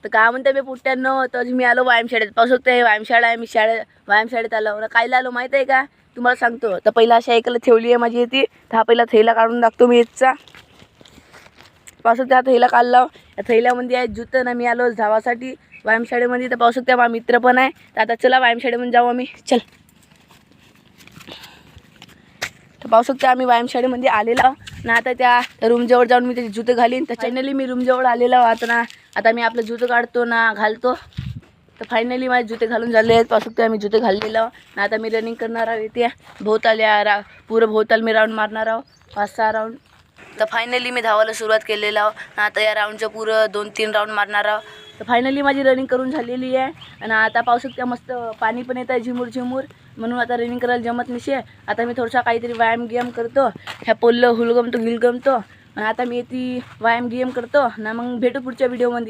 तर काय म्हणते मी पुट्ट्यांनो, तर मी आलो व्यायामशाळेत. पाहू शकते व्यायामशाळा आहे. मी व्यायामशाळेत आलो. कायला आलो माहीत आहे का तुम्हाला सांगतो. तर पहिला अशा ऐकलं ठेवली आहे माझी ती. तर हा पहिला थैला काढून टाकतो मी याचा. पाहू शकते हा थैला काढला. या थैल्यामध्ये आहे जुतं ना. मी आलो धावासाठी व्यायामशाळेमध्ये. तर पाहू शकते माझा मित्र पण आहे. तर आता चला व्यायामशाळेमध्ये जाऊ आम्ही. चल. तर पाहू शकते आम्ही व्यायामशाळेमध्ये आलेलो आहो ना. आता त्या रूमजवळ जाऊन मी त्याचे जुते घालीन. तर फायनली मी रूमजवळ आलेलो आता ना. आता मी आपलं जुतं काढतो ना घालतो. तर फायनली माझे जुते घालून झाले आहेत. पाहू शकते आम्ही जुते घाललेलो आहो ना. आता मी रनिंग करणार आहे. इथे भोवताल पुरं भोवताल मी राऊंड मारणार आहो 5-6 राऊंड. तर फायनली मी धावायला सुरुवात केलेला आहो ना. आता या राऊंडचं पुरं 2-3 राऊंड मारणार आहो. तर फायनली माझी रनिंग करून झालेली आहे. आणि आता पाहू शकते मस्त पाणी पण येत आहे झिमुर झिमुर. म्हणून आता रनिंग करायला जमत नसे. आता मी थोडासा काहीतरी व्यायाम करतो. ह्या पोललं हुलगमतो गिलगमतो. आणि आता मी ती व्यायाम करतो ना. मग भेटू पुढच्या व्हिडिओमध्ये.